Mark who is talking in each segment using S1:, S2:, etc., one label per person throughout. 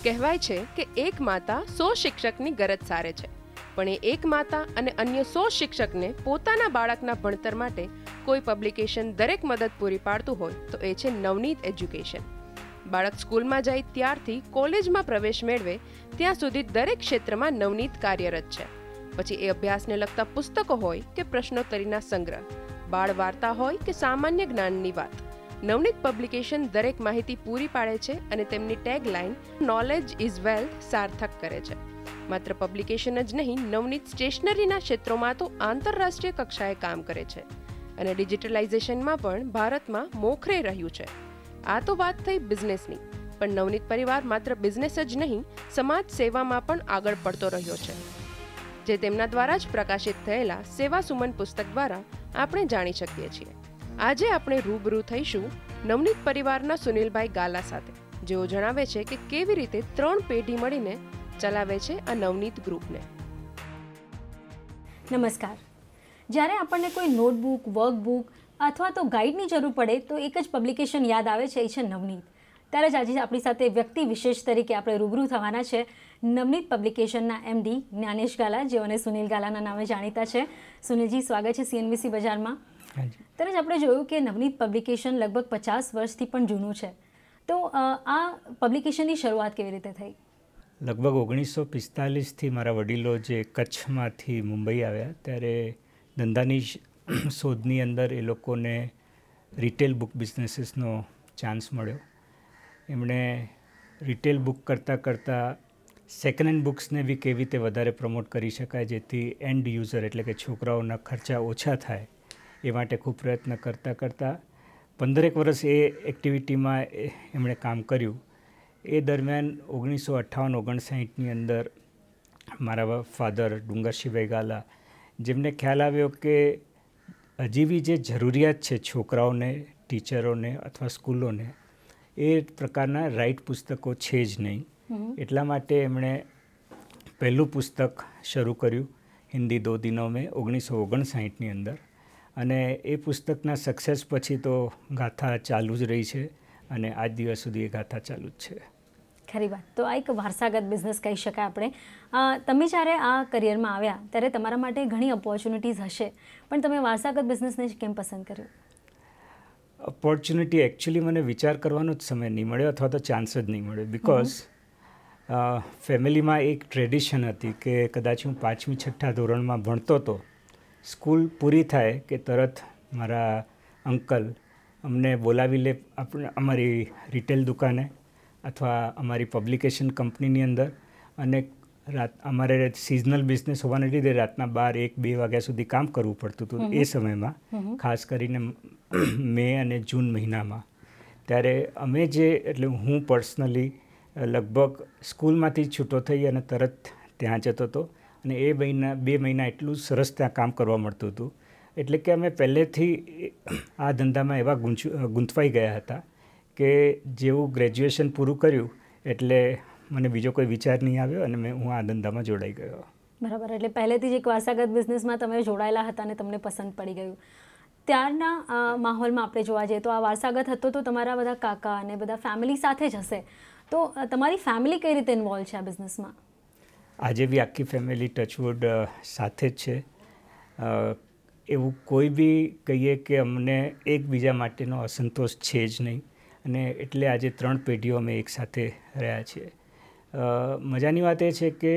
S1: કહેવાય છે કે એક માતા 100 શિક્ષકની ગરજ સારે છે, પણ એ એક માતા અને અન્ય 100 શિક્ષકને પોતાના બાળકના ભણતર માટે કોઈ પબ્લિકેશન દરેક મદદ પૂરી પાડતું હોય તો એ છે નવનીત એજ્યુકેશન. બાળક સ્કૂલમાં જાય ત્યારથી કોલેજમાં પ્રવેશ મેળવે ત્યાં સુધી દરેક ક્ષેત્રમાં નવનીત કાર્યરત છે. પછી એ અભ્યાસને લગતા પુસ્તકો હોય કે પ્રશ્નોત્તરીના સંગ્રહ, બાળ વાર્તા હોય કે સામાન્ય જ્ઞાનની વાત, નવનીત પબ્લિકેશન દરેક માહિતી પૂરી પાડે છે અને તેમની ટેગલાઇન નોલેજ ઇઝ વેલ્થ સાર્થક કરે છે. માત્ર પબ્લિકેશન જ નહીં, નવનીત સ્ટેશનરીના ક્ષેત્રોમાં તો આંતરરાષ્ટ્રીય કક્ષાએ કામ કરે છે અને ડિજિટલાઇઝેશનમાં પણ ભારતમાં મોખરે રહ્યું છે. આ તો વાત થઈ બિઝનેસની, પણ નવનીત પરિવાર માત્ર બિઝનેસ જ નહીં, સમાજ સેવામાં પણ આગળ પડતો રહ્યો છે, જે તેમના દ્વારા જ પ્રકાશિત થયેલા સેવા સુમન પુસ્તક દ્વારા આપણે જાણી શકીએ છીએ. આજે આપણે રૂબરૂ થઈશું નવનીત પરિવારના સુનિલભાઈ ગાલા સાથે, જેઓ જણાવે છે કે કેવી રીતે 3 પેઢી મળીને ચલાવે છે આ નવનીત ગ્રુપને.
S2: નમસ્કાર. જ્યારે આપણને કોઈ નોટબુક, વર્કબુક અથવા તો ગાઈડની જરૂર પડે તો એક જ પબ્લિકેશન યાદ આવે છે, એ છે નવનીત. ત્યારે જ આજે આપણી સાથે વ્યક્તિ વિશેષ તરીકે આપણે રૂબરૂ થવાના છે નવનીત પબ્લિકેશનના MD જ્ઞાનેશ ગાલા, જેઓને સુનિલ ગાલાના નામે જાણીતા છે. સુનિલજી, સ્વાગત છે CNBC બજારમાં. ત્યારે જ આપણે જોયું કે નવનીત પબ્લિકેશન લગભગ 50 વર્ષથી પણ જૂનું છે. તો આ પબ્લિકેશનની શરૂઆત કેવી રીતે થઈ?
S3: લગભગ 1945થી મારા વડીલો જે કચ્છમાંથી મુંબઈ આવ્યા ત્યારે ધંધાની શોધની અંદર એ લોકોને રિટેલ બુક બિઝનેસીસનો ચાન્સ મળ્યો. એમણે રિટેલ બુક કરતાં સેકન્ડ હેન્ડ બુક્સને બી કેવી રીતે વધારે પ્રમોટ કરી શકાય જેથી એન્ડ યુઝર એટલે કે છોકરાઓના ખર્ચા ઓછા થાય એ માટે ખૂબ પ્રયત્ન કરતાં 15 વર્ષ એ એક્ટિવિટીમાં એમણે કામ કર્યું. એ દરમિયાન 1958-59ની અંદર મારા ફાધર ડુંગરશીભાઈ ગાલા, જેમને ખ્યાલ આવ્યો કે હજી બી જે જરૂરિયાત છે છોકરાઓને, ટીચરોને અથવા સ્કૂલોને, એ પ્રકારના રાઇટ પુસ્તકો છે જ નહીં. એટલા માટે એમણે પહેલું પુસ્તક શરૂ કર્યું, હિન્દી 2 દિનો મેં, 1959ની અંદર. અને એ પુસ્તકના સક્સેસ પછી તો ગાથા ચાલુ જ રહી છે અને આજ દિવસ સુધી એ ગાથા ચાલુ જ છે.
S2: ખરી વાત. તો આ એક વારસાગત બિઝનેસ કહી શકાય આપણે. તમે જ્યારે આ કરિયરમાં આવ્યા ત્યારે તમારા માટે ઘણી ઓપોર્ચ્યુનિટીઝ હશે, પણ તમે વારસાગત બિઝનેસને કેમ પસંદ કર્યું?
S3: ઓપોર્ચ્યુનિટી એકચ્યુઅલી મને વિચાર કરવાનો જ સમય નહીં મળ્યો અથવા તો ચાન્સ જ નહીં મળ્યો. બિકોઝ ફેમિલીમાં એક ટ્રેડિશન હતી કે કદાચ હું 5મી 6ઠ્ઠા ધોરણમાં ભણતો હતો, સ્કૂલ પૂરી થાય કે તરત મારા અંકલ અમને બોલાવી લે અમારી રિટેલ દુકાને અથવા અમારી પબ્લિકેશન કંપનીની અંદર, અને અમારે સિઝનલ બિઝનેસ હોવાને લીધે રાતના 12-1-2 વાગ્યા સુધી કામ કરવું પડતું હતું એ સમયમાં, ખાસ કરીને મે અને જૂન મહિનામાં. ત્યારે અમે એટલે હું પર્સનલી લગભગ સ્કૂલમાંથી છૂટો થઈ અને તરત ત્યાં જતો હતો અને એ 2 મહિના એટલું સરસ ત્યાં કામ કરવા મળતું હતું. એટલે કે અમે પહેલેથી આ ધંધામાં એવા ગૂંથવાઈ ગયા હતા કે જેવું ગ્રેજ્યુએશન પૂરું કર્યું એટલે મને બીજો કોઈ વિચાર નહીં આવ્યો અને હું આ ધંધામાં જોડાઈ ગયો.
S2: બરાબર. એટલે પહેલેથી જ એક વારસાગત બિઝનેસમાં તમે જોડાયેલા હતા અને તમને પસંદ પડી ગયું. ત્યારના માહોલમાં આપણે જોવા જઈએ તો આ વારસાગત હતો તો તમારા બધા કાકા અને બધા ફેમિલી સાથે જ હશે. તો તમારી ફેમિલી કઈ રીતે ઇન્વોલ્વ છે આ બિઝનેસમાં?
S3: આજે બી આખી ફેમિલી ટચવુડ સાથે જ છે. એવું કોઈ બી કહીએ કે અમને એકબીજા માટેનો અસંતોષ છે જ નહીં, અને એટલે આજે 3 પેઢીઓ અમે એકસાથે રહ્યા છીએ. મજાની વાત એ છે કે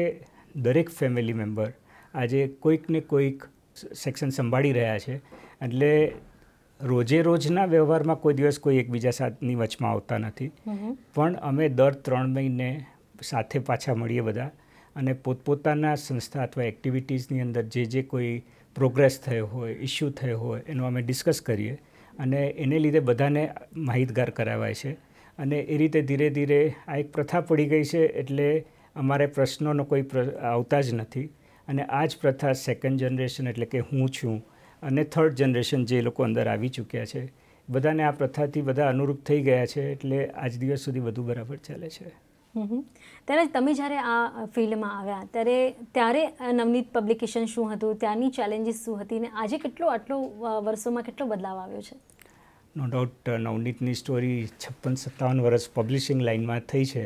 S3: દરેક ફેમિલી મેમ્બર આજે કોઈક ને કોઈક સેક્શન સંભાળી રહ્યા છે, એટલે રોજના વ્યવહારમાં કોઈ દિવસ કોઈ એકબીજા સાથની વચમાં આવતા નથી. પણ અમે દર 3 મહિને સાથે પાછા મળીએ બધા, અને પોતપોતાના સંસ્થા અથવા એક્ટિવિટીઝની અંદર જે કોઈ પ્રોગ્રેસ થયો હોય, ઇસ્યુ થયો હોય એનો અમે ડિસ્કસ કરીએ, અને એને લીધે બધાને માહિતગાર કરાવાય છે. અને એ રીતે ધીરે ધીરે આ એક પ્રથા પડી ગઈ છે, એટલે અમારે પ્રશ્નોનો કોઈ આવતા જ નથી. અને આ જ પ્રથા સેકન્ડ જનરેશન એટલે કે હું છું અને થર્ડ જનરેશન જે લોકો અંદર આવી ચૂક્યા છે, બધાને આ પ્રથાથી બધા અનુરૂપ થઈ ગયા છે, એટલે આજ દિવસ સુધી બધું બરાબર ચાલે છે.
S2: ત્યારે તમે જ્યારે આ ફિલ્ડમાં આવ્યા ત્યારે નવનીત પબ્લિકેશન શું હતું, ત્યાંની ચેલેન્જીસ શું હતી, ને આજે આટલો વર્ષોમાં કેટલો બદલાવ આવ્યો છે?
S3: નો ડાઉટ નવનીતની સ્ટોરી 56-57 વર્ષ પબ્લિશિંગ લાઇનમાં થઈ છે,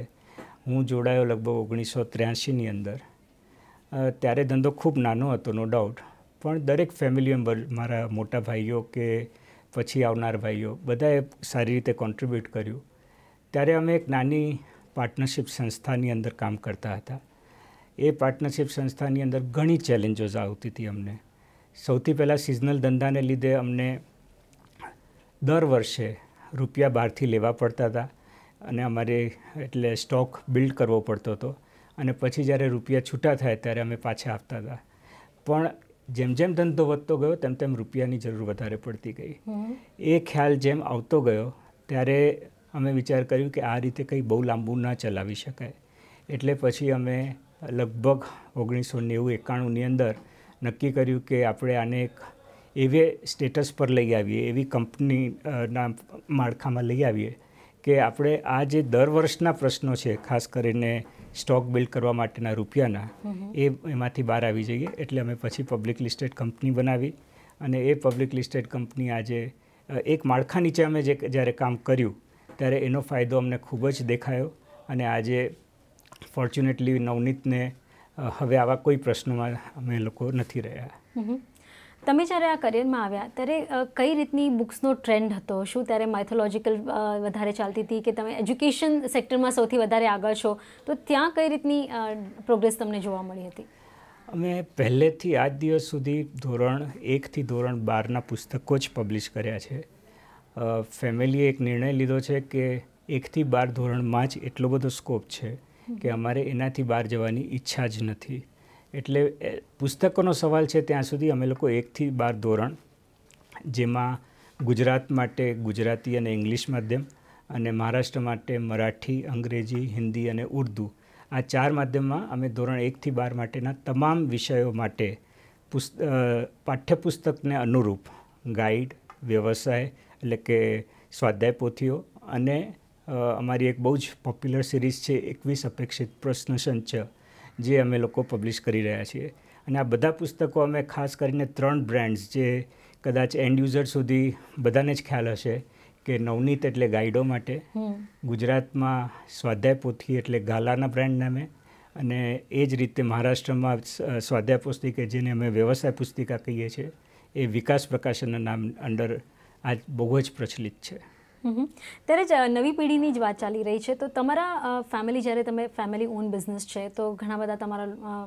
S3: હું જોડાયો લગભગ 1983ની અંદર. ત્યારે ધંધો ખૂબ નાનો હતો, નો ડાઉટ, પણ દરેક ફેમિલી મેમ્બર, મારા મોટા ભાઈઓ કે પછી આવનાર ભાઈઓ, બધાએ સારી રીતે કોન્ટ્રીબ્યુટ કર્યું. ત્યારે અમે એક નાની પાર્ટનરશિપ સંસ્થાની અંદર કામ કરતા હતા. એ પાર્ટનરશિપ સંસ્થાની અંદર ઘણી ચેલેન્જીસ આવતી હતી અમને. સૌથી પહેલાં સિઝનલ ધંધાને લીધે અમને દર વર્ષે રૂપિયા બહારથી લેવા પડતા હતા અને અમારે એટલે સ્ટોક બિલ્ડ કરવો પડતો હતો અને પછી જ્યારે રૂપિયા છૂટા થાય ત્યારે અમે પાછા આપતા હતા. પણ જેમ જેમ ધંધો વધતો ગયો તેમ તેમ રૂપિયાની જરૂર વધારે પડતી ગઈ. એ ખ્યાલ જેમ આવતો ગયો ત્યારે અમે વિચાર કર્યું કે આ રીતે કંઈ બહુ લાંબુ ના ચલાવી શકાય. એટલે પછી અમે લગભગ 1990-91ની અંદર નક્કી કર્યું કે આપણે આને એક એવે સ્ટેટસ પર લઈ આવીએ, એવી કંપનીના માળખામાં લઈ આવીએ કે આપણે આ જે દર વર્ષના પ્રશ્નો છે, ખાસ કરીને સ્ટોક બિલ્ડ કરવા માટેના રૂપિયાના, એમાંથી બહાર આવી જઈએ. એટલે અમે પછી પબ્લિક લિસ્ટેડ કંપની બનાવી અને એ પબ્લિક લિસ્ટેડ કંપની આજે એક માળખા નીચે અમે જ્યારે કામ કર્યું ત્યારે એનો ફાયદો અમને ખૂબ જ દેખાયો અને આજે ફોર્ચ્યુનેટલી નવનીતને હવે આવા કોઈ પ્રશ્નોમાં અમે લોકો નથી રહ્યા.
S2: તમે જ્યારે આ કરિયરમાં આવ્યા ત્યારે કઈ રીતની બુક્સનો ટ્રેન્ડ હતો? શું ત્યારે માઇથોલોજીકલ વધારે ચાલતી હતી કે તમે એજ્યુકેશન સેક્ટરમાં સૌથી વધારે આગળ છો, તો ત્યાં કઈ રીતની પ્રોગ્રેસ તમને જોવા મળી હતી?
S3: અમે પહેલેથી આજ દિવસ સુધી ધોરણ 1થી ધોરણ 12ના પુસ્તકો જ પબ્લિશ કર્યા છે. ફેમિલીએ એક નિર્ણય લીધો છે કે 1થી 12 ધોરણમાં જ એટલો બધો સ્કોપ છે કે અમારે એનાથી બહાર જવાની ઈચ્છા જ નથી. એટલે પુસ્તકોનો સવાલ છે ત્યાં સુધી અમે લોકો 1થી 12 ધોરણ, જેમાં ગુજરાત માટે ગુજરાતી અને ઇંગ્લિશ માધ્યમ અને મહારાષ્ટ્ર માટે મરાઠી, અંગ્રેજી, હિન્દી અને ઉર્દુ, આ 4 માધ્યમમાં અમે ધોરણ 1થી 12 માટેના તમામ વિષયો માટે પાઠ્યપુસ્તકને અનુરૂપ ગાઈડ, વ્યવસાય એટલે કે સ્વાધ્યાય પોથીઓ અને અમારી એક બહુ જ પોપ્યુલર સિરીઝ છે 21 અપેક્ષિત પ્રશ્ન સંચ, જે અમે લોકો પબ્લિશ કરી રહ્યા છીએ. અને આ બધા પુસ્તકો અમે ખાસ કરીને 3 બ્રાન્ડ્સ, જે કદાચ એન્ડ યુઝર સુધી બધાને જ ખ્યાલ હશે કે નવનીત એટલે ગાઈડો માટે, ગુજરાતમાં સ્વાધ્યાય પોથી એટલે ગાલાના બ્રાન્ડ નામે, અને એ જ રીતે મહારાષ્ટ્રમાં સ્વાધ્યાય પુસ્તિકા, જેને અમે વ્યવસાય પુસ્તિકા કહીએ છીએ, એ વિકાસ પ્રકાશનના નામ અંડર આજ બહુ જ પ્રચલિત છે.
S2: ત્યારે જ નવી પેઢીની જ વાત ચાલી રહી છે, તો તમારા ફેમિલી, જ્યારે તમે ફેમિલી ઓન બિઝનેસ છે તો ઘણા બધા તમારા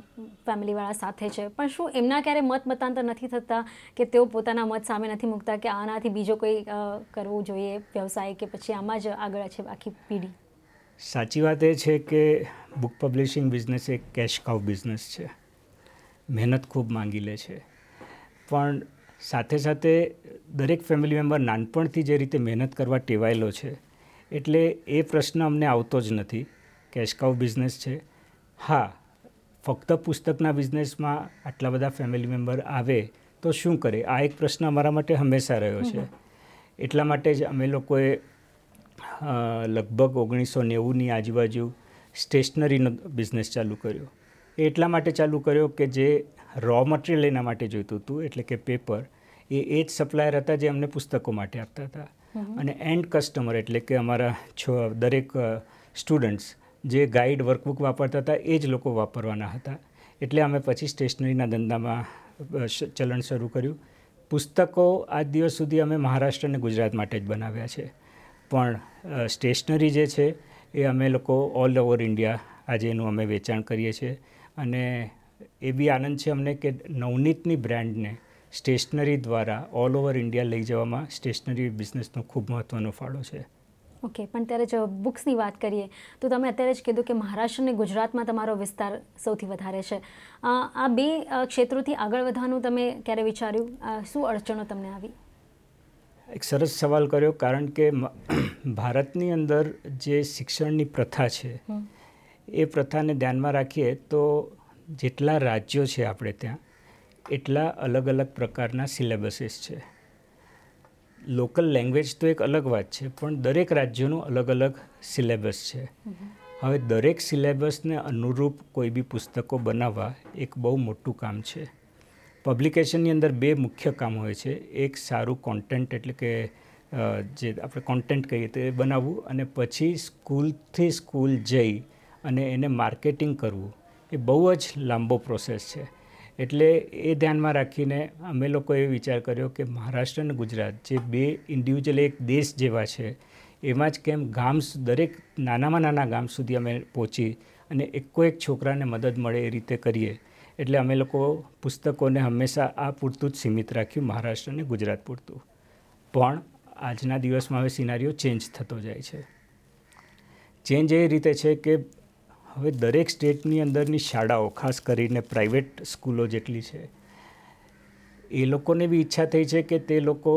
S2: ફેમિલીવાળા સાથે છે, પણ શું એમના ક્યારે મત મતાંતર નથી થતા કે તેઓ પોતાના મત સામે નથી મૂકતા કે આનાથી બીજો કોઈ કરવું જોઈએ વ્યવસાય, કે પછી આમાં જ આગળ છે આખી પેઢી?
S3: સાચી વાત એ છે કે બુક પબ્લિશિંગ બિઝનેસ એક કેશ કાઉ બિઝનેસ છે. મહેનત ખૂબ માંગી લે છે, પણ સાથે સાથે દરેક ફેમિલી મેમ્બર નાનપણથી જે રીતે મહેનત કરવા ટેવાયેલો છે, એટલે એ પ્રશ્ન અમને આવતો જ નથી. કેશ કાઉ બિઝનેસ છે. હા, ફક્ત પુસ્તકના બિઝનેસમાં આટલા બધા ફેમિલી મેમ્બર આવે તો શું કરે, આ એક પ્રશ્ન અમારા માટે હંમેશા રહ્યો છે. એટલા માટે જ અમે લોકોએ લગભગ 1990ની આજુબાજુ સ્ટેશનરીનો બિઝનેસ ચાલુ કર્યો. એ એટલા માટે ચાલુ કર્યો કે જે રો મટીરિયલ એના માટે જોઈતું હતું, એટલે કે પેપર, એ જ સપ્લાયર હતા જે અમને પુસ્તકો માટે આપતા હતા. અને એન્ડ કસ્ટમર એટલે કે અમારા દરેક સ્ટુડન્ટ્સ જે ગાઈડ વર્કબુક વાપરતા હતા એ જ લોકો વાપરવાના હતા. એટલે અમે પછી સ્ટેશનરીના ધંધામાં ચલણ શરૂ કર્યું. પુસ્તકો આજ દિવસ સુધી અમે મહારાષ્ટ્ર અને ગુજરાત માટે જ બનાવ્યા છે, પણ સ્ટેશનરી જે છે એ અમે લોકો ઓલ ઓવર ઇન્ડિયા આજે એનું અમે વેચાણ કરીએ છીએ. અને એ બી આનંદ છે અમને કે નવનીતની બ્રાન્ડને સ્ટેશનરી દ્વારા ઓલ ઓવર ઇન્ડિયા લઈ જવામાં સ્ટેશનરી બિઝનેસનો ખૂબ મહત્ત્વનો ફાળો છે.
S2: ઓકે, પણ ત્યારે જો બુક્સની વાત કરીએ તો તમે અત્યારે જ કીધું કે મહારાષ્ટ્ર અને ગુજરાતમાં તમારો વિસ્તાર સૌથી વધારે છે. આ બે ક્ષેત્રોથી આગળ વધવાનું તમે ક્યારે વિચાર્યું? શું અડચણો તમને આવી?
S3: એક સરસ સવાલ કર્યો, કારણ કે ભારતની અંદર જે શિક્ષણની પ્રથા છે એ પ્રથાને ધ્યાનમાં રાખીએ તો જેટલા રાજ્યો છે આપણે ત્યાં, એટલા અલગ અલગ પ્રકારના સિલેબસીસ છે. લોકલ લેંગ્વેજ તો એક અલગ વાત છે, પણ દરેક રાજ્યોનું અલગ અલગ સિલેબસ છે. હવે દરેક સિલેબસને અનુરૂપ કોઈ બી પુસ્તકો બનાવવા એક બહુ મોટું કામ છે. પબ્લિકેશનની અંદર 2 મુખ્ય કામ હોય છે. એક સારું કોન્ટેન્ટ, એટલે કે જે આપણે કોન્ટેન્ટ કહીએ તે બનાવવું, અને પછી સ્કૂલથી સ્કૂલ જઈ અને એને માર્કેટિંગ કરવું એ બહુ જ લાંબો પ્રોસેસ છે. એટલે એ ધ્યાનમાં રાખીને અમે લોકોએ વિચાર કર્યો કે મહારાષ્ટ્ર અને ગુજરાત જે બે ઇન્ડિવિજ્યુઅલ એક દેશ જેવા છે એમાં જ કેમ દરેક નાનામાં નાના ગામ સુધી અમે પહોંચી અને એક છોકરાને મદદ મળે એ રીતે કરીએ. એટલે અમે લોકો પુસ્તકોને હંમેશા આ પૂરતું જ સીમિત રાખ્યું, મહારાષ્ટ્ર અને ગુજરાત પૂરતું. પણ આજના દિવસમાં હવે સિનારીઓ ચેન્જ થતો જાય છે. ચેન્જ એ રીતે છે કે હવે દરેક સ્ટેટની અંદરની શાળાઓ, ખાસ કરીને પ્રાઇવેટ સ્કૂલો જેટલી છે, એ લોકોને બી ઈચ્છા થઈ છે કે તે લોકો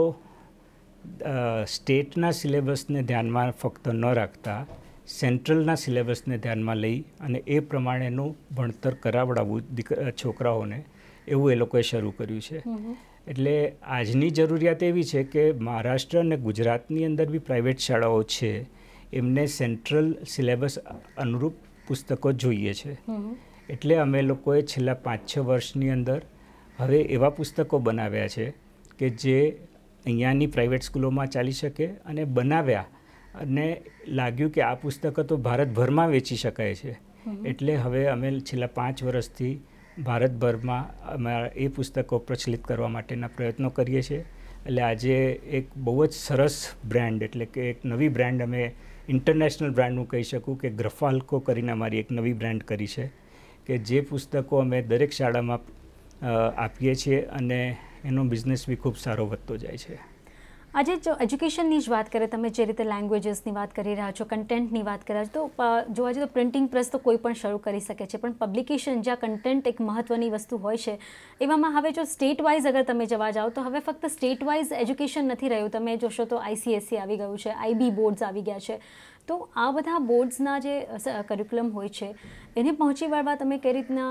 S3: સ્ટેટના સિલેબસને ધ્યાનમાં ફક્ત ન રાખતા સેન્ટ્રલના સિલેબસને ધ્યાનમાં લઈ અને એ પ્રમાણેનું ભણતર કરાવડાવવું છોકરાઓને, એવું એ લોકોએ શરૂ કર્યું છે. એટલે આજની જરૂરિયાત એવી છે કે મહારાષ્ટ્ર અને ગુજરાતની અંદર બી પ્રાઇવેટ શાળાઓ છે, એમને સેન્ટ્રલ સિલેબસ અનુરૂપ પુસ્તકો જોઈએ છે. એટલે અમે લોકોએ છેલ્લા 5-6 વર્ષની અંદર હવે એવા પુસ્તકો બનાવ્યા છે કે જે અહીંયાની પ્રાઇવેટ સ્કૂલોમાં ચાલી શકે, અને બનાવ્યા અને લાગ્યું કે આ પુસ્તકો તો ભારતભરમાં વેચી શકાય છે. એટલે હવે અમે છેલ્લા 5 વર્ષથી ભારતભરમાં અમારા એ પુસ્તકો પ્રચલિત કરવા માટેના પ્રયત્નો કરીએ છીએ. એટલે આજે એક બહુ જ સરસ બ્રાન્ડ, એટલે કે એક નવી બ્રાન્ડ, અમે ઇન્ટરનેશનલ બ્રાન્ડ હું કહી શકું કે ગ્રફાલ્કો કરીને અમારી એક નવી બ્રાન્ડ કરી છે કે જે પુસ્તકો અમે દરેક શાળામાં આપીએ છીએ અને એનો બિઝનેસ બી ખૂબ સારો વધતો જાય છે.
S2: આજે જો એજ્યુકેશનની જ વાત કરીએ, તમે જે રીતે લેંગ્વેજીસની વાત કરી રહ્યા છો, કન્ટેન્ટની વાત કરી રહ્યા છો, તો જોવા જઈએ તો પ્રિન્ટિંગ પ્રેસ તો કોઈ પણ શરૂ કરી શકે છે, પણ પબ્લિકેશન જ્યાં કન્ટેન્ટ એક મહત્ત્વની વસ્તુ હોય છે, એવામાં હવે જો સ્ટેટ વાઇઝ અગર તમે જવા જાઓ તો હવે ફક્ત સ્ટેટ વાઇઝ એજ્યુકેશન નથી રહ્યું. તમે જોશો તો ICSE આવી ગયું છે, IB બોર્ડ્સ આવી ગયા છે. તો આ બધા બોર્ડ્સના જે કરિક્યુલમ હોય છે એને પહોંચી વળવા તમે કઈ રીતના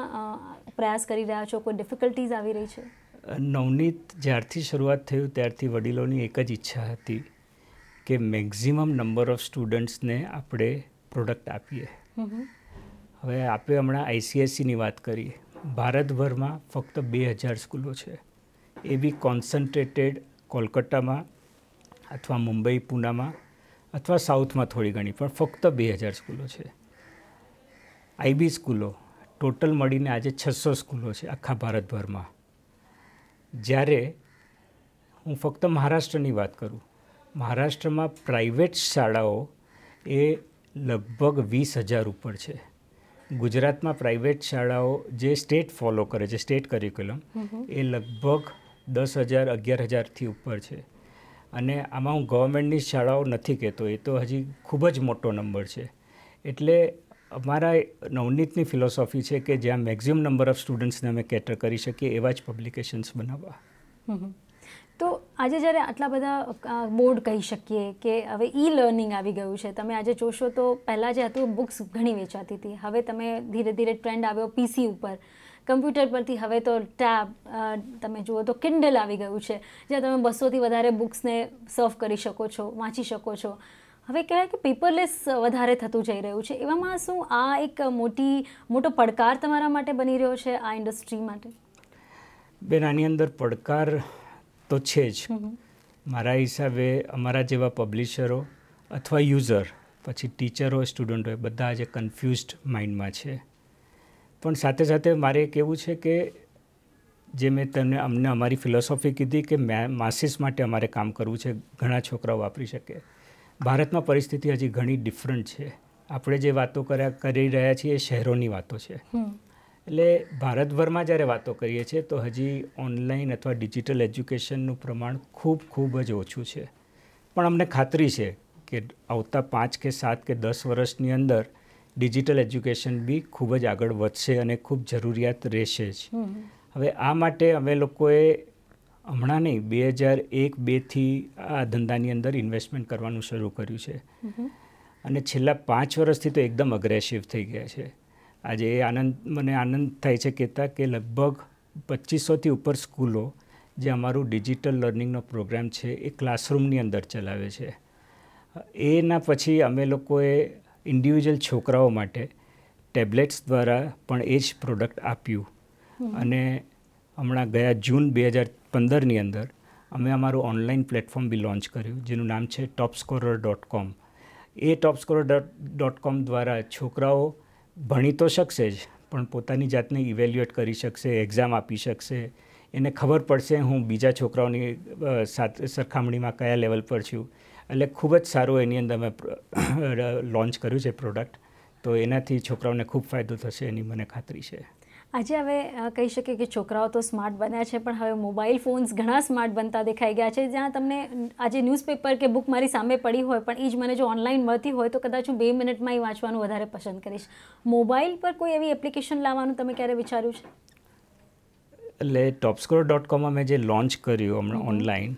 S2: પ્રયાસ કરી રહ્યા છો? કોઈ ડિફિકલ્ટીઝ આવી રહી છે?
S3: નવનીત, જ્યારથી શરૂઆત થયું ત્યારથી વડીલોની એક જ ઈચ્છા હતી કે મેક્ઝિમમ નંબર ઓફ સ્ટુડન્ટ્સને આપણે પ્રોડક્ટ આપીએ. હવે આપણે હમણાં ICSEની વાત કરીએ, ભારતભરમાં ફક્ત 2000 સ્કૂલો છે. એ બી કોન્સન્ટ્રેટેડ કોલકાતામાં અથવા મુંબઈ, પૂનામાં અથવા સાઉથમાં થોડી ઘણી, પણ ફક્ત 2000 સ્કૂલો છે. IB સ્કૂલો ટોટલ મળીને આજે 600 સ્કૂલો છે આખા ભારતભરમાં. જ્યારે હું ફક્ત મહારાષ્ટ્રની વાત કરું, મહારાષ્ટ્રમાં પ્રાઇવેટ શાળાઓ એ લગભગ 20,000 ઉપર છે. ગુજરાતમાં પ્રાઇવેટ શાળાઓ જે સ્ટેટ ફોલો કરે છે, સ્ટેટ કરિક્યુલમ, એ લગભગ 10,000, 11,000થી ઉપર છે. અને આમાં હું ગવર્મેન્ટની શાળાઓ નથી કહેતો, એ તો હજી ખૂબ જ મોટો નંબર છે. એટલે અમારા નવનીતની ફિલોસોફી છે કે જ્યાં મેક્ઝિમમ નંબર ઓફ સ્ટુડન્ટ્સને અમે કેટર કરી શકીએ એવા જ પબ્લિકેશન્સ બનાવવા.
S2: તો આજે જ્યારે આટલા બધા બોર્ડ કહી શકીએ કે હવે લર્નિંગ આવી ગયું છે, તમે આજે જોશો તો પહેલાં જે હતું બુક્સ ઘણી વેચાતી હતી, હવે તમે ધીરે ધીરે ટ્રેન્ડ આવ્યો PC ઉપર, કમ્પ્યુટર પરથી હવે તો ટેબ, તમે જુઓ તો કિન્ડલ આવી ગયું છે, જ્યાં તમે 200થી વધારે બુક્સને સર્વ કરી શકો છો, વાંચી શકો છો. હવે કહેવાય કે પેપરલેસ વધારે થતું જઈ રહ્યું છે. એવામાં શું આ એક મોટો પડકાર તમારા માટે બની રહ્યો છે આ ઇન્ડસ્ટ્રી માટે?
S3: બેન, આની અંદર પડકાર તો છે જ. મારા હિસાબે અમારા જેવા પબ્લિશરો અથવા યુઝર, પછી ટીચરો, સ્ટુડન્ટો, બધા આજે કન્ફ્યુઝડ માઇન્ડમાં છે. પણ સાથે સાથે મારે કહેવું છે કે જે મેં અમને અમારી ફિલોસોફી કીધી કે માસીસ માટે અમારે કામ કરવું છે, ઘણા છોકરાઓ વાપરી શકે. ભારતમાં પરિસ્થિતિ હજી ઘણી ડિફરન્ટ છે. આપણે જે વાતો કરી રહ્યા છીએ એ શહેરોની વાતો છે. એટલે ભારતભરમાં જ્યારે વાતો કરીએ છીએ તો હજી ઓનલાઈન અથવા ડિજિટલ એજ્યુકેશનનું પ્રમાણ ખૂબ જ ઓછું છે. પણ અમને ખાતરી છે કે આવતા 5 કે 7 કે 10 વર્ષની અંદર ડિજિટલ એજ્યુકેશન બી ખૂબ જ આગળ વધશે અને ખૂબ જરૂરિયાત રહેશે જ. હવે આ માટે અમે લોકોએ હમણાં નહીં, 2001-2થી આ ધંધાની અંદર ઇન્વેસ્ટમેન્ટ કરવાનું શરૂ કર્યું છે. અને છેલ્લા 5 વર્ષથી તો એકદમ અગ્રેસિવ થઈ ગયા છે. આજે મને આનંદ થાય છે કહેતા કે લગભગ 2500થી ઉપર સ્કૂલો જે અમારું ડિજિટલ લર્નિંગનો પ્રોગ્રામ છે એ ક્લાસરૂમની અંદર ચલાવે છે. એના પછી અમે લોકોએ ઇન્ડિવિજ્યુઅલ છોકરાઓ માટે ટેબ્લેટ્સ દ્વારા પણ એ જ પ્રોડક્ટ આપ્યું. અને હમણાં ગયા જૂન 2015ની અંદર અમે અમારું ઓનલાઈન પ્લેટફોર્મ બી લોન્ચ કર્યું જેનું નામ છે topscorer.com. એ topscorer.com દ્વારા છોકરાઓ ભણી તો શકશે જ, પણ પોતાની જાતને ઇવેલ્યુએટ કરી શકશે, એક્ઝામ આપી શકશે, એને ખબર પડશે હું બીજા છોકરાઓની સાથે સરખામણીમાં કયા લેવલ પર છું. એટલે ખૂબ જ સારું એની અંદર મેં લોન્ચ કર્યું છે પ્રોડક્ટ. તો એનાથી છોકરાઓને ખૂબ ફાયદો થશે એની મને ખાતરી છે.
S2: આજે હવે કહી શકીએ કે છોકરાઓ તો સ્માર્ટ બન્યા છે, પણ હવે મોબાઈલ ફોન્સ ઘણા સ્માર્ટ બનતા દેખાઈ ગયા છે. જ્યાં તમને આજે ન્યૂઝપેપર કે બુક મારી સામે પડી હોય, પણ એ જ મને જો ઓનલાઈન મળતી હોય તો કદાચ હું 2 મિનિટમાં એ વાંચવાનું વધારે પસંદ કરીશ. મોબાઈલ પર કોઈ એવી એપ્લિકેશન લાવવાનું તમે ક્યારે વિચાર્યું છે?
S3: એટલે topscore.com મેં જે લોન્ચ કર્યું હમણાં ઓનલાઈન,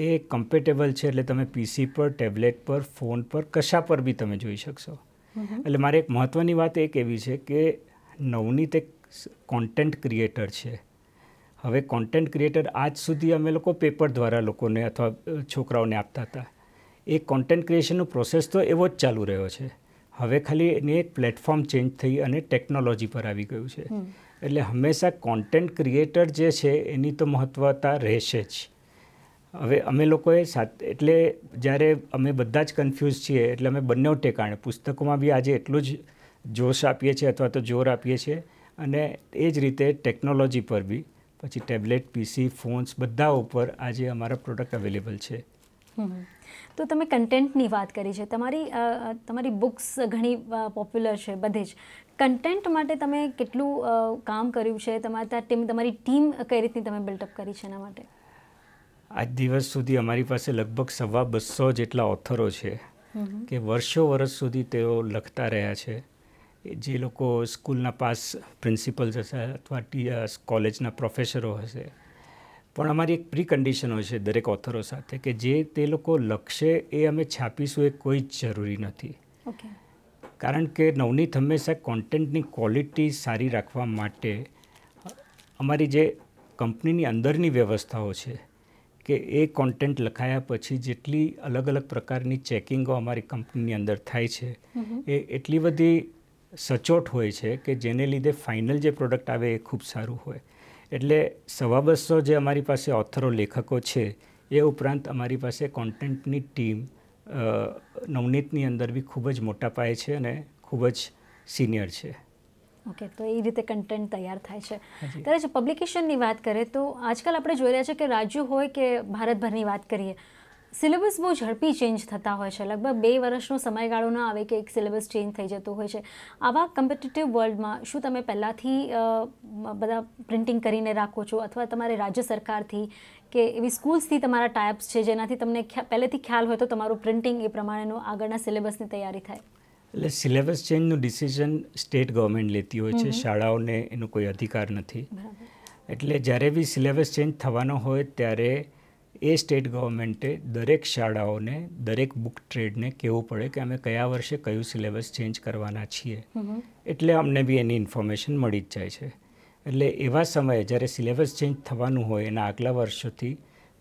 S3: એ કમ્પેટેબલ છે. એટલે તમે પીસી પર, ટેબ્લેટ પર, ફોન પર, કશા પર બી તમે જોઈ શકશો. એટલે મારે એક મહત્ત્વની વાત એક એવી છે કે નવનીત એક કોન્ટેન્ટ ક્રિએટર છે. હવે કોન્ટેન્ટ ક્રિએટર આજ સુધી અમે લોકો પેપર દ્વારા લોકોને અથવા છોકરાઓને આપતા હતા. એ કોન્ટેન્ટ ક્રિએશનનો પ્રોસેસ તો એવો જ ચાલુ રહ્યો છે. હવે ખાલી એની એક પ્લેટફોર્મ ચેન્જ થઈ અને ટેકનોલોજી પર આવી ગયું છે. એટલે હંમેશા કોન્ટેન્ટ ક્રિએટર જે છે એની તો મહત્ત્વતા રહેશે જ. હવે અમે લોકોએ એટલે જ્યારે અમે બધા જ કન્ફ્યુઝ છીએ, એટલે અમે બંને ટેકાણે પુસ્તકોમાં બી આજે એટલું જ જોશ આપીએ છીએ અથવા તો જોર આપીએ છીએ, અને એ જ રીતે ટેકનોલોજી પર બી, પછી ટેબ્લેટ, પીસી, ફોન્સ બધા ઉપર આજે અમારા પ્રોડક્ટ અવેલેબલ છે.
S2: તો તમે કન્ટેન્ટની વાત કરી છે. તમારી બુક્સ ઘણી પોપ્યુલર છે બધે જ. કન્ટેન્ટ માટે તમે કેટલું કામ કર્યું છે? તમારી ટીમ કઈ રીતની તમે બિલ્ડઅપ કરી છે એના માટે?
S3: આજ દિવસ સુધી અમારી પાસે લગભગ 250 જેટલા ઓથરો છે કે વર્ષો સુધી તેઓ લખતા રહ્યા છે. જે લોકો સ્કૂલના પાસ પ્રિન્સિપલ્સ હશે અથવા કોલેજના પ્રોફેસરો હશે. પણ અમારી એક પ્રી કન્ડિશન હોય છે દરેક ઓથરો સાથે કે જે તે લોકો લખશે એ અમે છાપીશું એ કોઈ જ જરૂરી નથી. કારણ કે નવનીત હંમેશા કોન્ટેન્ટની ક્વોલિટી સારી રાખવા માટે અમારી જે કંપનીની અંદરની વ્યવસ્થાઓ છે કે એ કોન્ટેન્ટ લખાયા પછી જેટલી અલગ અલગ પ્રકારની ચેકિંગો અમારી કંપનીની અંદર થાય છે એ એટલી બધી સચોટ હોય છે કે જેને લીધે ફાઇનલ જે પ્રોડક્ટ આવે એ ખૂબ સારું હોય. એટલે 250 જે અમારી પાસે ઓથરો લેખકો છે, એ ઉપરાંત અમારી પાસે કોન્ટેન્ટની ટીમ નવનીતની અંદર બી ખૂબ જ મોટા પાયે છે અને ખૂબ જ સિનિયર છે.
S2: ઓકે, તો એ રીતે કન્ટેન્ટ તૈયાર થાય છે. ત્યારે જો પબ્લિકેશનની વાત કરીએ તો આજકાલ આપણે જોઈ રહ્યા છીએ કે રાજ્યો હોય કે ભારતભરની વાત કરીએ, સિલેબસ બહુ ઝડપી ચેન્જ થતા હોય છે. લગભગ 2 વર્ષનો સમયગાળો ના આવે કે એક સિલેબસ ચેન્જ થઈ જતો હોય છે. આવા કોમ્પિટિટિવ વર્લ્ડમાં શું તમે પહેલાંથી બધા પ્રિન્ટિંગ કરીને રાખો છો, અથવા તમારે રાજ્ય સરકારથી કે એવી સ્કૂલ્સથી તમારા ટાઈપ્સ છે જેનાથી તમને પહેલેથી ખ્યાલ હોય તો તમારું પ્રિન્ટિંગ એ પ્રમાણેનો આગળના સિલેબસની તૈયારી થાય?
S3: એટલે સિલેબસ ચેન્જનું ડિસિઝન સ્ટેટ ગવર્મેન્ટ લેતી હોય છે, શાળાઓને એનો કોઈ અધિકાર નથી. એટલે જ્યારે બી સિલેબસ ચેન્જ થવાનો હોય ત્યારે એ સ્ટેટ ગવર્મેન્ટે દરેક શાળાઓને, દરેક બુક ટ્રેડને કહેવું પડે કે અમે કયા વર્ષે કયું સિલેબસ ચેન્જ કરવાના છીએ. એટલે અમને બી એની ઇન્ફોર્મેશન મળી જ જાય છે. એટલે એવા સમયે જ્યારે સિલેબસ ચેન્જ થવાનું હોય એના આગલા વર્ષોથી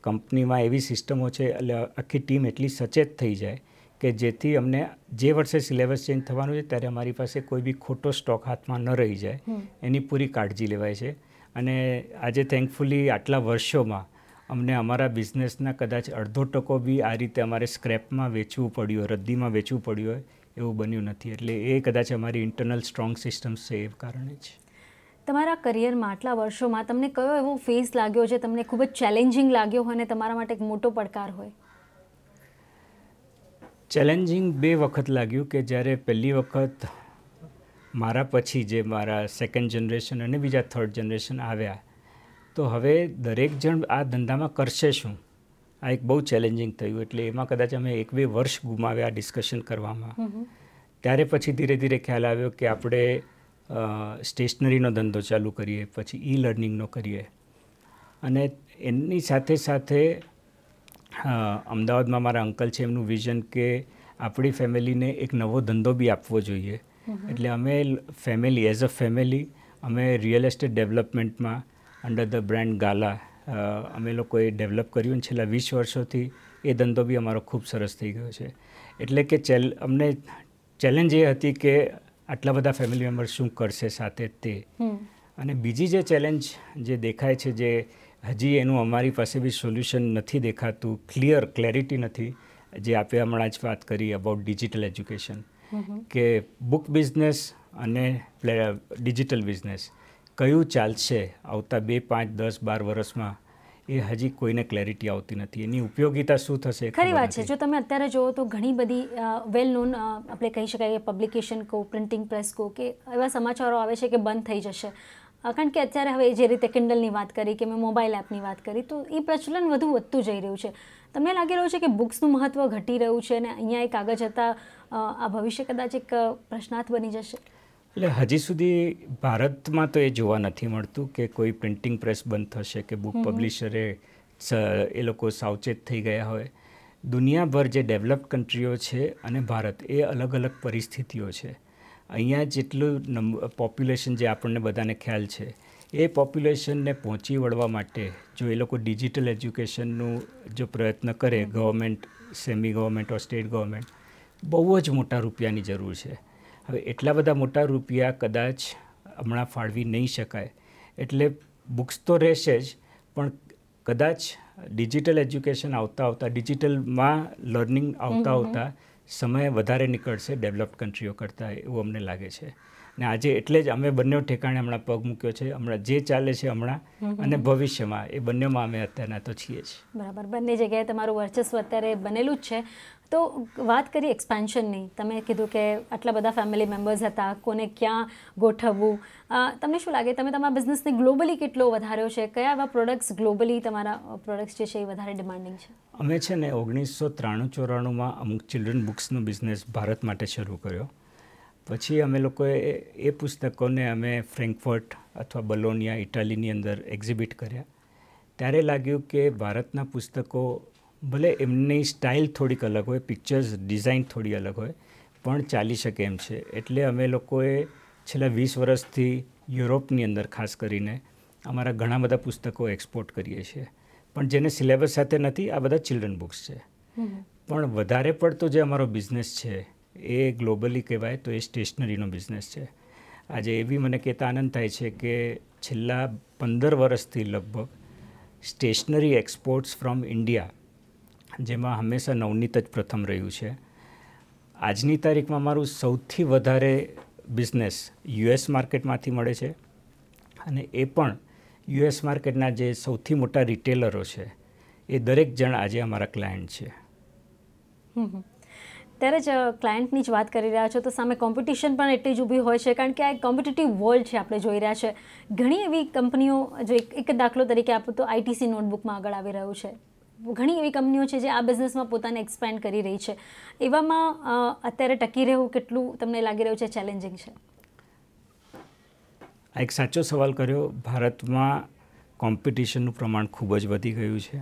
S3: કંપનીમાં એવી સિસ્ટમો છે, એટલે આખી ટીમ એટલી સચેત થઈ જાય કે જેથી અમને જે વર્ષે સિલેબસ ચેન્જ થવાનું છે ત્યારે અમારી પાસે કોઈ બી ખોટો સ્ટોક હાથમાં ન રહી જાય, એની પૂરી કાળજી લેવાય છે. અને આજે થેન્કફુલી આટલા વર્ષોમાં અમને અમારા બિઝનેસના કદાચ 0.5% બી આ રીતે અમારે સ્ક્રેપમાં વેચવું પડ્યું હોય, રદ્દીમાં વેચવું પડ્યું હોય એવું બન્યું નથી. એટલે એ કદાચ અમારી ઇન્ટરનલ સ્ટ્રોંગ સિસ્ટમ્સ છે એ કારણે જ.
S2: તમારા કરિયરમાં આટલા વર્ષોમાં તમને કયો એવો ફેઝ લાગ્યો જે તમને ખૂબ જ ચેલેન્જિંગ લાગ્યો હોય અને તમારા માટે એક મોટો પડકાર હોય?
S3: ચેલેન્જિંગ 2 વખત લાગ્યું કે જ્યારે પહેલી વખત મારા પછી જે મારા સેકન્ડ જનરેશન અને બીજા થર્ડ જનરેશન આવ્યા, તો હવે દરેક જણ આ ધંધામાં કરશે શું, આ એક બહુ ચેલેન્જિંગ થયું. એટલે એમાં કદાચ અમે 1-2 વર્ષ ગુમાવ્યા ડિસ્કશન કરવામાં. ત્યારે પછી ધીરે ધીરે ખ્યાલ આવ્યો કે આપણે સ્ટેશનરીનો ધંધો ચાલુ કરીએ, પછી ઈ લર્નિંગનો કરીએ. અને એની સાથે સાથે અમદાવાદમાં મારા અંકલ છે, એમનું વિઝન કે આપણી ફેમિલીને એક નવો ધંધો બી આપવો જોઈએ. એટલે અમે ફેમિલી એઝ અ ફેમિલી અમે રિયલ એસ્ટેટ ડેવલપમેન્ટમાં અંડર ધ બ્રાન્ડ ગાલા અમે લોકોએ ડેવલપ કર્યું. છેલ્લા 20 વર્ષોથી એ ધંધો બી અમારો ખૂબ સરસ થઈ ગયો છે. એટલે કે અમને ચેલેન્જ એ હતી કે આટલા બધા ફેમિલી મેમ્બર શું કરશે સાથે તે. અને બીજી જે ચેલેન્જ જે દેખાય છે, જે હજી એનું અમારી પાસે બી સોલ્યુશન નથી દેખાતું, ક્લેરિટી નથી, જે આપે હમણાં જ વાત કરી અબાઉટ ડિજિટલ એજ્યુકેશન, કે બુક બિઝનેસ અને ડિજિટલ બિઝનેસ કયું ચાલશે આવતા 2, 5, 10, 12 વર્ષમાં એ હજી કોઈને ક્લેરિટી આવતી નથી. એની ઉપયોગિતા શું થશે?
S2: ખરી વાત છે. જો તમે અત્યારે જુઓ તો ઘણી બધી વેલ નોન આપણે કહી શકાય કે પબ્લિકેશન કહો, પ્રિન્ટિંગ પ્રેસ કહો, કે એવા સમાચારો આવે છે કે બંધ થઈ જશે. કારણ કે અત્યારે હવે જે રીતે કિન્ડલની વાત કરી કે મેં મોબાઈલ એપની વાત કરી, તો એ પ્રચલન વધતું જઈ રહ્યું છે. તમને લાગી રહ્યું છે કે બુક્સનું મહત્ત્વ ઘટી રહ્યું છે અને અહીંયા એક આગળ જતાં આ ભવિષ્ય કદાચ એક પ્રશ્નાર્થ બની જશે?
S3: એટલે હજી સુધી ભારતમાં તો એ જોવા નથી મળતું કે કોઈ પ્રિન્ટિંગ પ્રેસ બંધ થશે કે બુક પબ્લિશરે એ લોકો સાવચેત થઈ ગયા હોય. દુનિયાભર જે ડેવલપ્ડ કન્ટ્રીઓ છે અને ભારત, એ અલગ અલગ પરિસ્થિતિઓ છે. અહીંયા જેટલું પોપ્યુલેશન જે આપણને બધાને ખ્યાલ છે, એ પોપ્યુલેશનને પહોંચી વળવા માટે જો એ લોકો ડિજિટલ એજ્યુકેશનનું જો પ્રયત્ન કરે, ગવર્મેન્ટ, સેમી ગવર્મેન્ટ ઓર સ્ટેટ ગવર્મેન્ટ, બહુ જ મોટા રૂપિયાની જરૂર છે. હવે એટલા બધા મોટા રૂપિયા કદાચ હમણાં ફાળવી નહીં શકાય. એટલે બુક્સ તો રહેશે જ, પણ કદાચ ડિજિટલ એજ્યુકેશન આવતા ડિજિટલમાં લર્નિંગ આવતા સમય વધારે નીકળશે ડેવલપ્ડ કન્ટ્રીઓ કરતાં, એવું અમને લાગે છે. ને આજે એટલે જ અમે બંને ઠેકાણે હમણાં પગ મૂક્યો છે. હમણાં જે ચાલે છે હમણાં અને ભવિષ્યમાં, એ બંનેમાં અમે અત્યારના તો છીએ જ.
S2: બરાબર. બંને જગ્યાએ તમારું વર્ચસ્વ અત્યારે બનેલું જ છે. તો વાત કરીએ એક્સપાન્શનની. તમે કીધું કે આટલા બધા ફેમિલી મેમ્બર્સ હતા, કોને ક્યાં ગોઠવવું. તમને શું લાગે, તમે તમારા બિઝનેસને ગ્લોબલી કેટલો વધાર્યો છે? કયા એવા પ્રોડક્ટ્સ ગ્લોબલી તમારા પ્રોડક્ટ્સ જે છે એ વધારે ડિમાન્ડિંગ છે?
S3: અમે છે ને 1993-94માં અમુક ચિલ્ડ્રન બુક્સનો બિઝનેસ ભારત માટે શરૂ કર્યો. પછી અમે લોકોએ એ પુસ્તકોને અમે ફ્રેન્કફર્ટ અથવા બલોનિયા, ઇટાલીની અંદર એક્ઝિબિટ કર્યા. ત્યારે લાગ્યું કે ભારતના પુસ્તકો ભલે એમની સ્ટાઇલ થોડીક અલગ હોય, પિક્ચર્સ ડિઝાઇન થોડી અલગ હોય, પણ ચાલી શકે એમ છે. એટલે અમે લોકોએ છેલ્લા 20 વર્ષથી યુરોપની અંદર ખાસ કરીને અમારા ઘણા બધા પુસ્તકો એક્સપોર્ટ કરીએ છીએ. પણ જેને સિલેબસ સાથે નથી, આ બધા ચિલ્ડ્રન બુક્સ છે. પણ વધારે પડતો જે અમારો બિઝનેસ છે એ ગ્લોબલી કહેવાય તો એ સ્ટેશનરીનો બિઝનેસ છે. આજે એવી મને કહેતા આનંદ થાય છે કે છેલ્લા 15 વર્ષથી લગભગ સ્ટેશનરી એક્સપોર્ટ્સ ફ્રોમ ઇન્ડિયા, જેમાં હંમેશા નવનીત જ પ્રથમ રહ્યું છે. આજની તારીખમાં મારું સૌથી વધારે બિઝનેસ યુએસ માર્કેટમાંથી મળે છે. અને એ પણ યુએસ માર્કેટના જે સૌથી મોટા રિટેલરો છે, એ દરેક જણ આજે અમારા ક્લાયન્ટ છે.
S2: ત્યારે જ ક્લાયન્ટની જ વાત કરી રહ્યા છો તો સામે કોમ્પિટિશન પણ એટલી જ ઊભી હોય છે, કારણ કે આ એક કોમ્પિટિટિવ વર્લ્ડ છે. આપણે જોઈ રહ્યા છે ઘણી એવી કંપનીઓ, જો એક દાખલો તરીકે આપું તો આઈટીસી નોટબુકમાં આગળ આવી રહ્યું છે. ઘણી એવી કંપનીઓ છે જે આ બિઝનેસમાં પોતાને એક્સપેન્ડ કરી રહી છે. એવામાં અત્યારે ટકી રહેવું કેટલું તમને લાગી રહ્યું છે ચેલેન્જિંગ છે?
S3: આ એક સાચો સવાલ કર્યો. ભારતમાં કોમ્પિટિશનનું પ્રમાણ ખૂબ જ વધી ગયું છે.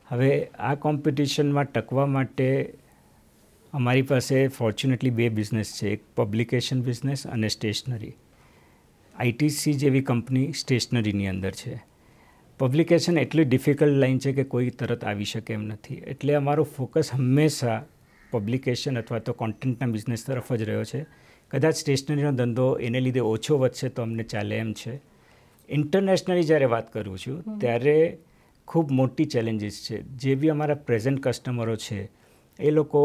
S3: હવે આ કોમ્પિટિશનમાં ટકવા માટે અમારી પાસે ફોર્ચ્યુનેટલી 2 બિઝનેસ છે. એક પબ્લિકેશન બિઝનેસ અને સ્ટેશનરી. આઈટીસી જેવી કંપની સ્ટેશનરીની અંદર છે. પબ્લિકેશન એટલી ડિફિકલ્ટ લાઈન છે કે કોઈ તરત આવી શકે એમ નથી. એટલે અમારું ફોકસ હંમેશા પબ્લિકેશન અથવા તો કોન્ટેન્ટના બિઝનેસ તરફ જ રહ્યો છે. કદાચ સ્ટેશનરીનો ધંધો એને લીધે ઓછો વધશે તો અમને ચાલે એમ છે. ઇન્ટરનેશનલી જ્યારે વાત કરું છું ત્યારે ખૂબ મોટી ચેલેન્જીસ છે. જે બી અમારા પ્રેઝન્ટ કસ્ટમરો છે, એ લોકો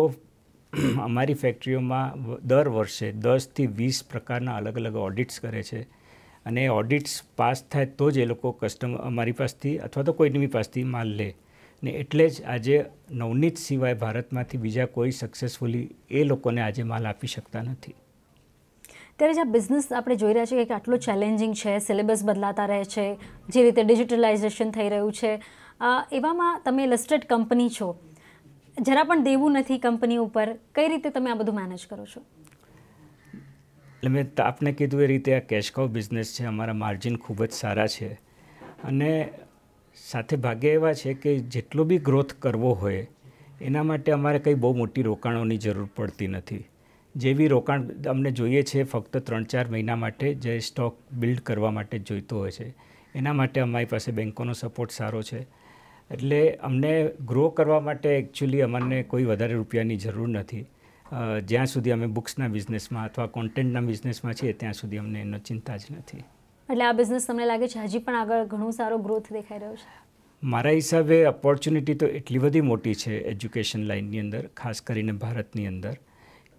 S3: અમારી ફેક્ટરીઓમાં દર વર્ષે 10 થી 20 પ્રકારના અલગ અલગ ઓડિટ્સ કરે છે. અને ઓડિટ્સ પાસ થાય તો જ એ લોકો અમારી પાસેથી અથવા તો કોઈની પાસેથી માલ લે. ને એટલે જ આજે નવનીત સિવાય ભારતમાંથી બીજા કોઈ સક્સેસફુલી એ લોકોને આજે માલ આપી શકતા નથી.
S2: ત્યારે જે આ બિઝનેસ આપણે જોઈ રહ્યા છીએ કે આટલો ચેલેન્જિંગ છે, સિલેબસ બદલાતા રહે છે, જે રીતે ડિજિટલાઇઝેશન થઈ રહ્યું છે, એવામાં તમે લિસ્ટેડ કંપની છો, જરા પણ દેવું નથી કંપની ઉપર, કઈ રીતે તમે આ બધું મેનેજ કરો છો?
S3: એટલે મેં આપને કીધું એ રીતે આ કેશ કાઉ બિઝનેસ છે. અમારા માર્જિન ખૂબ જ સારા છે અને સાથે ભાગ્ય એવા છે કે જેટલો બી ગ્રોથ કરવો હોય એના માટે અમારે કંઈ બહુ મોટી રોકાણોની જરૂર પડતી નથી. જેવી રોકાણ અમને જોઈએ છે ફક્ત 3-4 મહિના માટે, જે સ્ટોક બિલ્ડ કરવા માટે જ જોઈતો હોય છે, એના માટે અમારી પાસે બેંકોનો સપોર્ટ સારો છે. એટલે અમને ગ્રો કરવા માટે એકચ્યુઅલી અમને કોઈ વધારે રૂપિયાની જરૂર નથી. જ્યાં સુધી અમે બુક્સના બિઝનેસમાં અથવા કોન્ટેન્ટના બિઝનેસમાં છીએ ત્યાં સુધી અમને એનો ચિંતા જ નથી.
S2: એટલે આ બિઝનેસ તમને લાગે છે હજી પણ આગળ ઘણું સારો ગ્રોથ દેખાઈ રહ્યો છે?
S3: મારા હિસાબે ઓપોર્ચ્યુનિટી તો એટલી બધી મોટી છે એજ્યુકેશન લાઇનની અંદર, ખાસ કરીને ભારતની અંદર,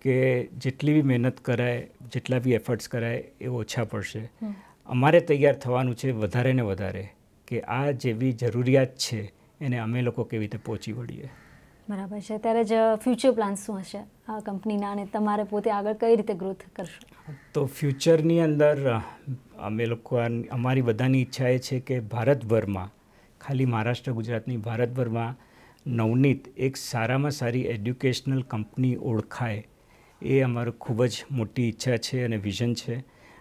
S3: કે જેટલી બી મહેનત કરાય, જેટલા બી એફર્ટ્સ કરાય એ ઓછા પડશે. અમારે તૈયાર થવાનું છે વધારે ને વધારે કે આ જેવી જરૂરિયાત છે એને અમે લોકો કેવી રીતે પહોંચી વળીએ.
S2: બરાબર છે. ત્યારે જ ફ્યુચર પ્લાન શું હશે આ કંપનીના અને તમારે પોતે આગળ કઈ રીતે ગ્રોથ કરશો?
S3: તો ફ્યુચરની અંદર અમે લોકો અમારી બધાની ઈચ્છા એ છે કે ભારતભરમાં, ખાલી મહારાષ્ટ્ર ગુજરાતની, ભારતભરમાં નવનીત એક સારામાં સારી એડ્યુકેશનલ કંપની ઓળખાય એ અમારું ખૂબ જ મોટી ઈચ્છા છે અને વિઝન છે.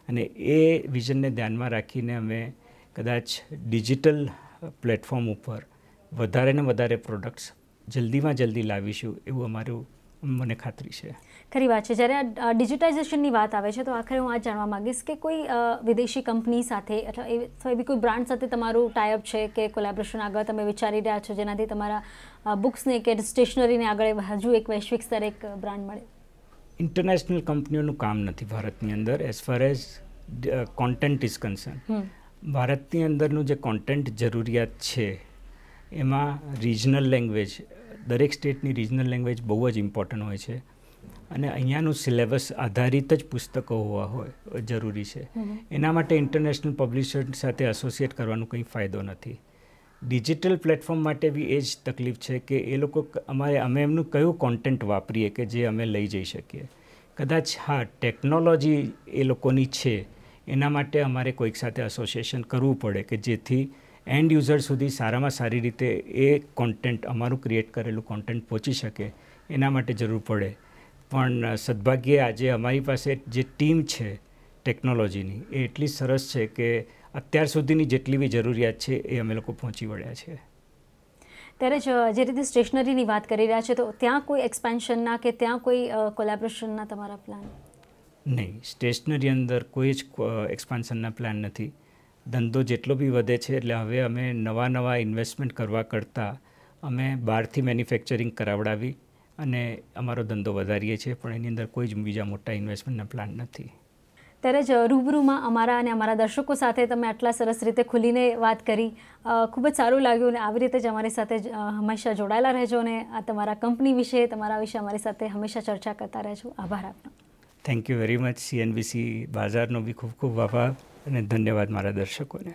S3: અને એ વિઝનને ધ્યાનમાં રાખીને અમે કદાચ ડિજિટલ પ્લેટફોર્મ ઉપર વધારે ને વધારે પ્રોડક્ટ્સ જલ્દીમાં જલ્દી લાવીશું એવું અમારું મને ખાતરી છે.
S2: ખરી વાત છે. જ્યારે આ ડિજિટાઇઝેશનની વાત આવે છે તો આખરે હું આ જાણવા માંગીશ કે કોઈ વિદેશી કંપની સાથે અથવા એવી કોઈ બ્રાન્ડ સાથે તમારું ટાઈઅપ છે કે કોલેબોરેશન આગળ તમે વિચારી રહ્યા છો જેનાથી તમારા બુક્સને કે સ્ટેશનરીને આગળ હજુ એક વૈશ્વિક સ્તરે એક બ્રાન્ડ મળે?
S3: ઇન્ટરનેશનલ કંપનીઓનું કામ નથી ભારતની અંદર as far as content is concern. ભારતની અંદરનું જે કોન્ટેન્ટ જરૂરિયાત છે એમાં રિજનલ લેંગ્વેજ, દરેક સ્ટેટની રિજનલ લેંગ્વેજ બહુ જ ઇમ્પોર્ટન્ટ હોય છે અને અહીંયાનું સિલેબસ આધારિત જ પુસ્તકો હોવા જરૂરી છે. એના માટે ઇન્ટરનેશનલ પબ્લિશર સાથે એસોસિએટ કરવાનો કંઈ ફાયદો નથી. ડિજિટલ પ્લેટફોર્મ માટે બી એ જ તકલીફ છે કે એ લોકો અમે એમનું કયું કોન્ટેન્ટ વાપરીએ કે જે અમે લઈ જઈ શકીએ. કદાચ હા, ટેકનોલોજી એ લોકોની છે, એના માટે અમારે કોઈક સાથે એસોસિએશન કરવું પડે કે જેથી એન્ડ યુઝર સુધી સારામાં સારી રીતે એ કોન્ટેન્ટ, અમારું ક્રિએટ કરેલું કોન્ટેન્ટ પહોંચી શકે. એના માટે જરૂર પડે. પણ સદભાગ્યે આજે અમારી પાસે જે ટીમ છે ટેકનોલોજીની એ એટલી સરસ છે કે અત્યાર સુધીની જેટલી બી જરૂરિયાત છે એ અમે લોકો પહોંચી વળ્યા છે.
S2: ત્યારે જે રીતે સ્ટેશનરીની વાત કરી રહ્યા છે તો ત્યાં કોઈ એક્સપેન્શનના કે ત્યાં કોઈ કોલેબોરેશનના તમારા પ્લાન?
S3: નહીં, સ્ટેશનરી અંદર કોઈ જ એક્સપાન્શનના પ્લાન નથી. ધંધો જેટલો બી વધે છે એટલે હવે અમે નવા ઇન્વેસ્ટમેન્ટ કરવા કરતાં અમે બહારથી મેન્યુફેક્ચરિંગ કરાવડાવી અને અમારો ધંધો વધારીએ છીએ, પણ એની અંદર કોઈ જ બીજા મોટા ઇન્વેસ્ટમેન્ટના પ્લાન નથી.
S2: ત્યારે જ રૂબરૂમાં અમારા અને અમારા દર્શકો સાથે તમે આટલા સરસ રીતે ખુલીને વાત કરી, ખૂબ જ સારું લાગ્યું અને આવી રીતે જ અમારી સાથે હંમેશા જોડાયેલા રહેજો અને આ તમારા કંપની વિશે, તમારા વિશે અમારી સાથે હંમેશા ચર્ચા કરતા રહેજો. આભાર આપનો.
S3: Thank you very much. CNBC બાઝારનો બી ખૂબ ખૂબ આભાર અને ધન્યવાદ મારા દર્શકોને.